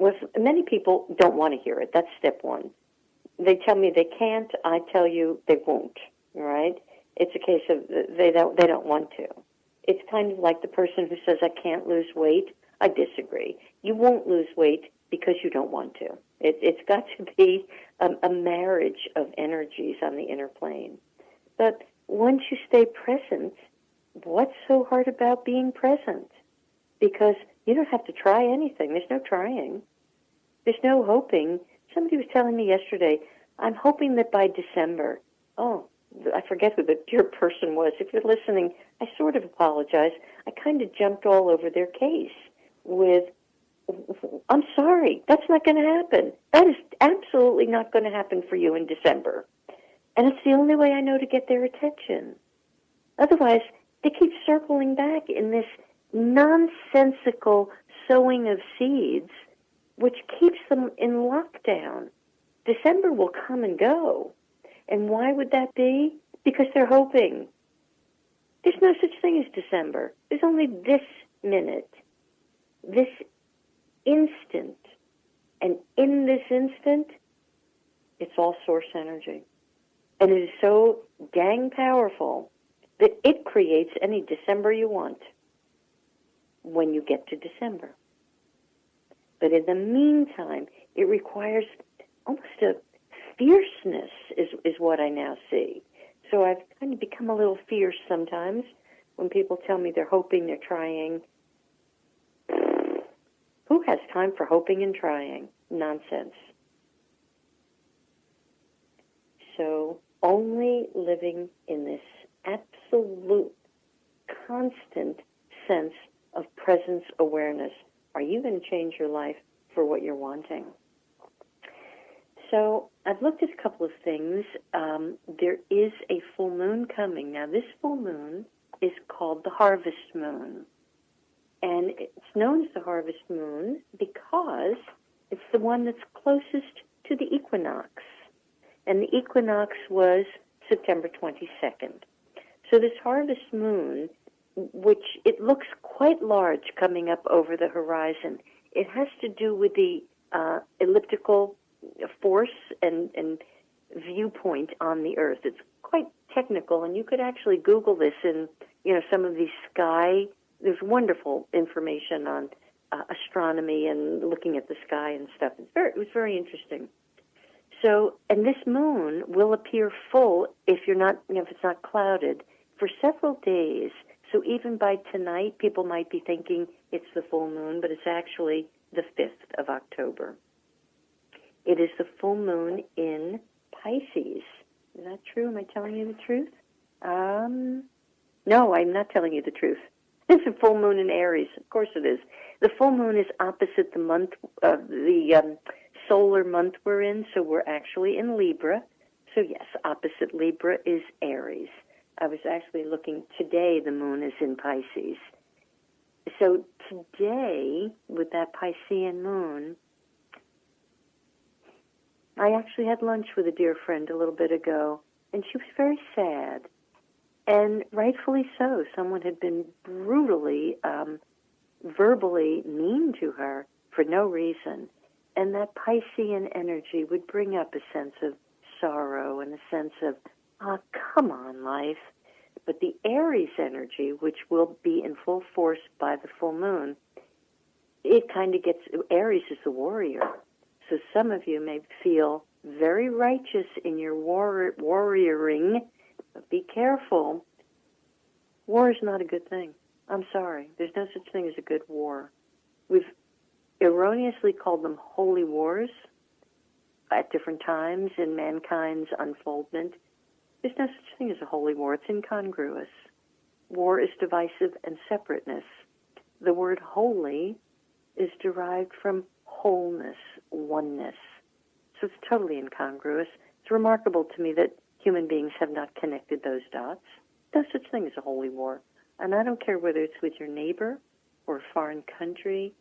with many people don't want to hear it. That's step one. They tell me they can't. I tell you they won't. Right? It's a case of they don't want to. It's kind of like the person who says I can't lose weight. I disagree. You won't lose weight because you don't want to. It's got to be a marriage of energies on the inner plane. But once you stay present, what's so hard about being present? Because you don't have to try anything. There's no trying. There's no hoping. Somebody was telling me yesterday, I'm hoping that by December, I forget who the dear person was. If you're listening, I sort of apologize. I kind of jumped all over their case with, I'm sorry, that's not going to happen. That is absolutely not going to happen for you in December. And it's the only way I know to get their attention. Otherwise, they keep circling back in this nonsensical sowing of seeds, which keeps them in lockdown. December will come and go. And why would that be? Because they're hoping. There's no such thing as December. There's only this minute, this instant. And in this instant, it's all source energy. And it is so dang powerful that it creates any December you want when you get to December. But in the meantime, it requires almost a fierceness is what I now see. So I've kind of become a little fierce sometimes when people tell me they're hoping, they're trying. Who has time for hoping and trying? Nonsense. So only living in this absolute, constant sense of presence awareness are you going to change your life for what you're wanting. So I've looked at a couple of things. There is a full moon coming. Now, this full moon is called the harvest moon. And it's known as the harvest moon because it's the one that's closest to the equinox. And the equinox was September 22nd. So this harvest moon, which it looks quite large coming up over the horizon, it has to do with the elliptical force and viewpoint on the Earth. It's quite technical, and you could actually Google this in, some of these sky. There's wonderful information on astronomy and looking at the sky and stuff. It was very interesting. So, and this moon will appear full if it's not clouded for several days. So even by tonight, people might be thinking it's the full moon, but it's actually the 5th of October. It is the full moon in Pisces. Is that true? Am I telling you the truth? No, I'm not telling you the truth. It's a full moon in Aries. Of course it is. The full moon is opposite the month, the solar month we're in, so we're actually in Libra. So yes, opposite Libra is Aries. I was actually looking today, the moon is in Pisces. So today, with that Piscean moon, I actually had lunch with a dear friend a little bit ago, and she was very sad. And rightfully so. Someone had been brutally, verbally mean to her for no reason. And that Piscean energy would bring up a sense of sorrow and a sense of, come on, life. But the Aries energy, which will be in full force by the full moon, it kind of gets, Aries is the warrior. So some of you may feel very righteous in your warrioring, but be careful. War is not a good thing. I'm sorry. There's no such thing as a good war. We've erroneously called them holy wars at different times in mankind's unfoldment. There's no such thing as a holy war. It's incongruous. War is divisive and separateness. The word holy is derived from wholeness, oneness. So it's totally incongruous. It's remarkable to me that human beings have not connected those dots. No such thing as a holy war. And I don't care whether it's with your neighbor or a foreign country.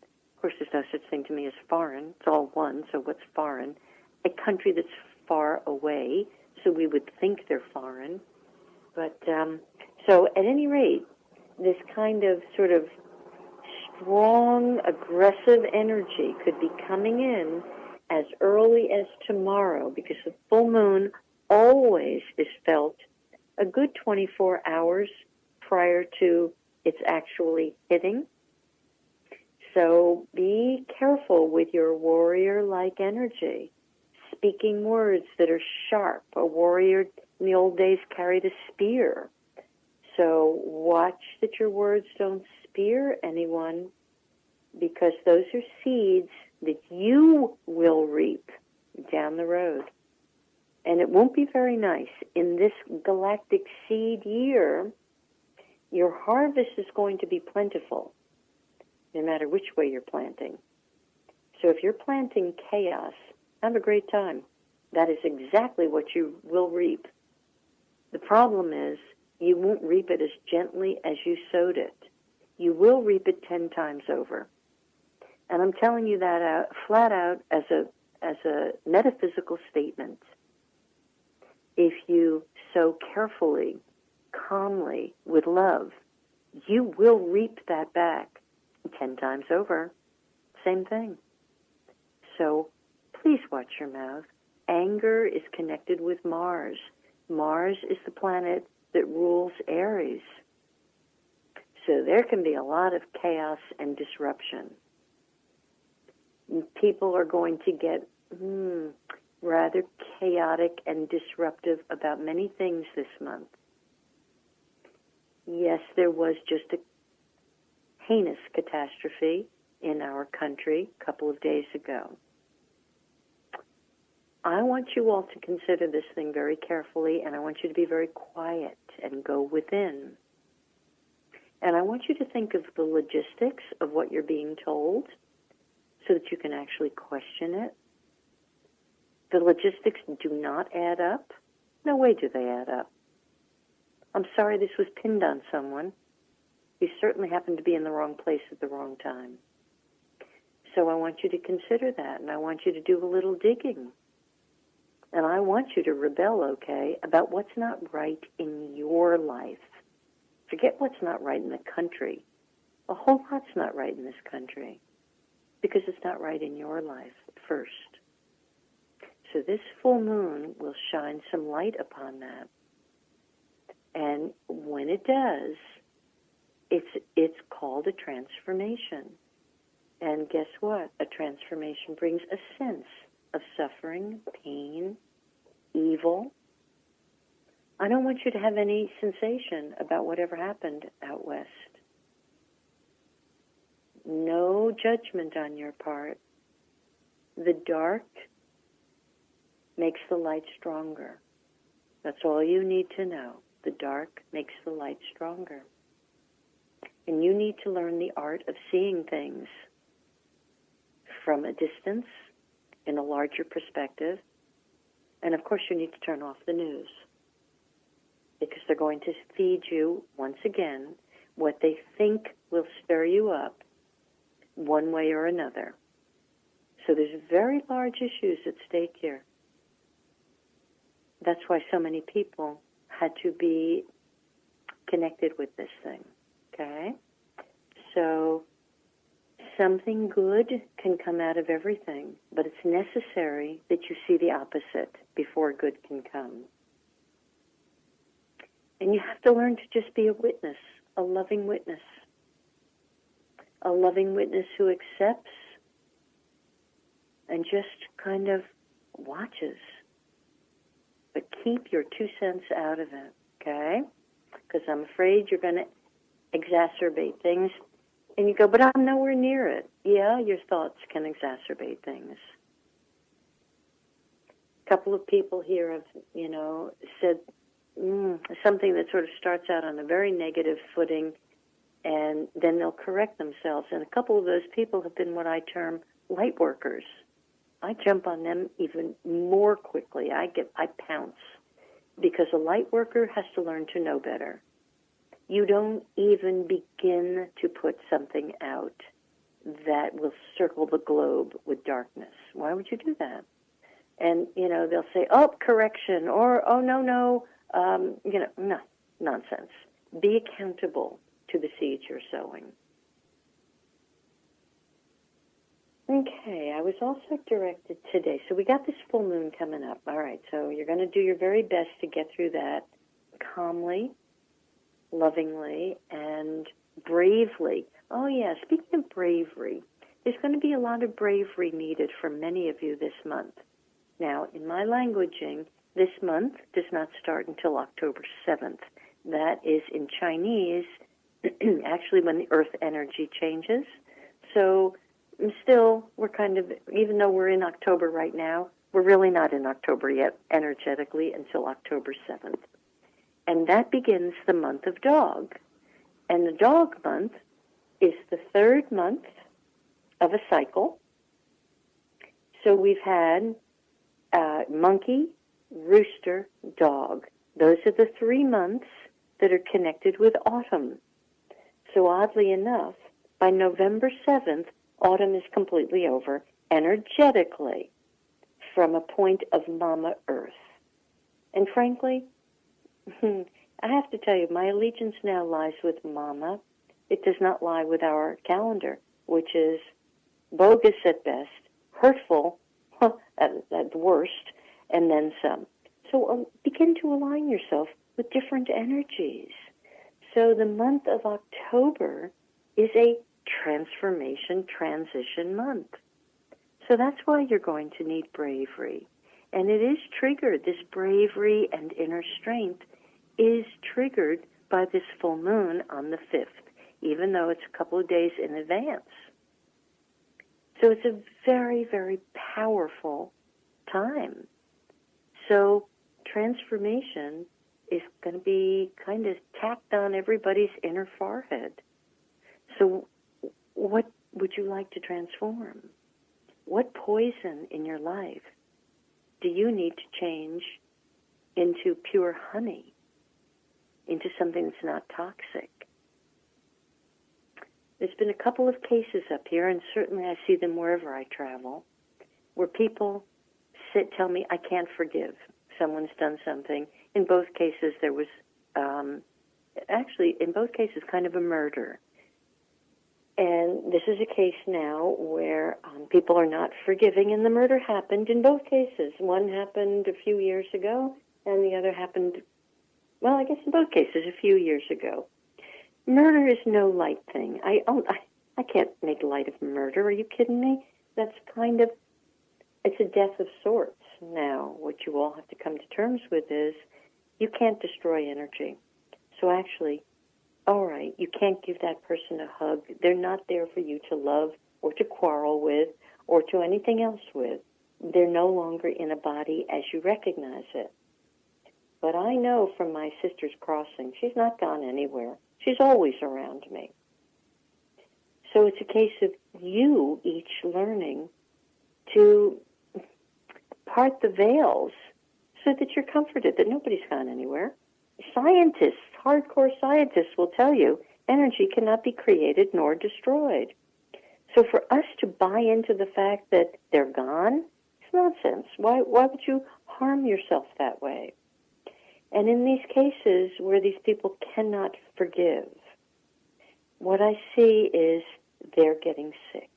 Of course, there's no such thing to me as foreign. It's all one, so what's foreign? A country that's far away, so we would think they're foreign. But so at any rate, this kind of sort of strong, aggressive energy could be coming in as early as tomorrow, because the full moon always is felt a good 24 hours prior to its actually hitting. So be careful with your warrior-like energy, speaking words that are sharp. A warrior in the old days carried a spear. So watch that your words don't spear anyone, because those are seeds that you will reap down the road. And it won't be very nice. In this galactic seed year, your harvest is going to be plentiful, no matter which way you're planting. So if you're planting chaos, have a great time. That is exactly what you will reap. The problem is you won't reap it as gently as you sowed it. You will reap it 10 times over. And I'm telling you that out, flat out as a metaphysical statement. If you sow carefully, calmly, with love, you will reap that back 10 times over. Same thing. So please watch your mouth. Anger is connected with Mars. Mars is the planet that rules Aries. So there can be a lot of chaos and disruption. People are going to get rather chaotic and disruptive about many things this month. Yes, there was just a heinous catastrophe in our country a couple of days ago. I want you all to consider this thing very carefully, and I want you to be very quiet and go within. And I want you to think of the logistics of what you're being told so that you can actually question it. The logistics do not add up. No way do they add up. I'm sorry this was pinned on someone. You certainly happened to be in the wrong place at the wrong time. So I want you to consider that, and I want you to do a little digging. And I want you to rebel, okay, about what's not right in your life. Forget what's not right in the country. A whole lot's not right in this country because it's not right in your life first. So this full moon will shine some light upon that. And when it does, it's called a transformation. And guess what? A transformation brings a sense of suffering, pain, evil. I don't want you to have any sensation about whatever happened out west. No judgment on your part. The dark makes the light stronger. That's all you need to know. The dark makes the light stronger. And you need to learn the art of seeing things from a distance, in a larger perspective. And of course you need to turn off the news, because they're going to feed you, once again, what they think will stir you up one way or another. So there's very large issues at stake here. That's why so many people had to be connected with this thing, okay? So something good can come out of everything, but it's necessary that you see the opposite before good can come. And you have to learn to just be a witness, a loving witness. A loving witness who accepts and just kind of watches. But keep your 2 cents out of it, okay? Because I'm afraid you're going to exacerbate things. And you go, but I'm nowhere near it. Yeah, your thoughts can exacerbate things. A couple of people here have, said something that sort of starts out on a very negative footing, and then they'll correct themselves. And a couple of those people have been what I term light workers. I jump on them even more quickly. I pounce, because a light worker has to learn to know better. You don't even begin to put something out that will circle the globe with darkness. Why would you do that? And, they'll say, oh, correction, or, oh, no, no, nonsense. Be accountable to the seeds you're sowing. Okay, I was also directed today. So we got this full moon coming up. All right, so you're going to do your very best to get through that calmly, lovingly, and bravely. Oh, yeah, speaking of bravery, there's going to be a lot of bravery needed for many of you this month. Now, in my languaging, this month does not start until October 7th. That is in Chinese, actually when the earth energy changes. So still, we're kind of, even though we're in October right now, we're really not in October yet energetically until October 7th. And that begins the month of dog. And the dog month is the third month of a cycle. So we've had monkey, rooster, dog. Those are the 3 months that are connected with autumn. So oddly enough, by November 7th, autumn is completely over energetically from a point of Mama Earth. And frankly, I have to tell you, my allegiance now lies with Mama. It does not lie with our calendar, which is bogus at best, hurtful at worst, and then some. So begin to align yourself with different energies. So the month of October is a transformation, transition month. So that's why you're going to need bravery. And it is triggered, this bravery and inner strength is triggered by this full moon on the 5th, even though it's a couple of days in advance. So it's a very, very powerful time. So transformation is going to be kind of tacked on everybody's inner forehead. So what would you like to transform? What poison in your life do you need to change into pure honey, into something that's not toxic? There's been a couple of cases up here, and certainly I see them wherever I travel, where people tell me, I can't forgive. Someone's done something. In both cases, there was, in both cases, kind of a murder. And this is a case now where people are not forgiving, and the murder happened in both cases. One happened a few years ago, and the other happened, well, I guess in both cases a few years ago. Murder is no light thing. I can't make light of murder. Are you kidding me? That's kind of, it's a death of sorts. Now, what you all have to come to terms with is you can't destroy energy. So actually, all right, you can't give that person a hug. They're not there for you to love or to quarrel with or to anything else with. They're no longer in a body as you recognize it. But I know from my sister's crossing, she's not gone anywhere. She's always around me. So it's a case of you each learning to part the veils so that you're comforted that nobody's gone anywhere. Scientists, hardcore scientists will tell you energy cannot be created nor destroyed. So for us to buy into the fact that they're gone, it's nonsense. Why would you harm yourself that way? And in these cases where these people cannot forgive, what I see is they're getting sick.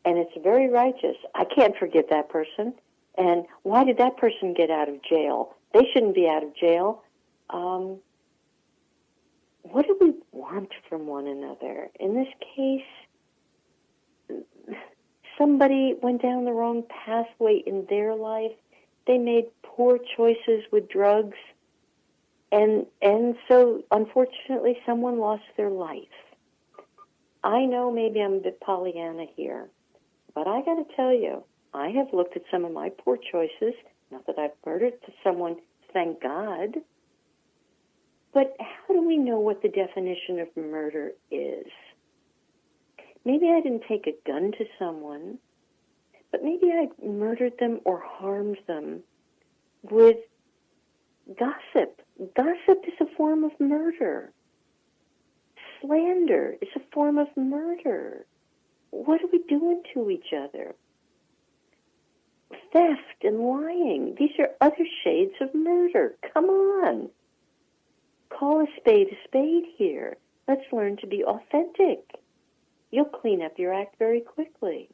And it's very righteous. I can't forgive that person. And why did that person get out of jail? They shouldn't be out of jail. What do we want from one another? In this case, somebody went down the wrong pathway in their life. They made poor choices with drugs. And so, unfortunately, someone lost their life. I know maybe I'm a bit Pollyanna here, but I got to tell you, I have looked at some of my poor choices, not that I've murdered someone, thank God, but how do we know what the definition of murder is? Maybe I didn't take a gun to someone, but maybe I murdered them or harmed them with gossip. Gossip is a form of murder. Slander is a form of murder. What are we doing to each other? Theft and lying, these are other shades of murder. Come on. Call a spade here. Let's learn to be authentic. you'll clean up your act very quickly.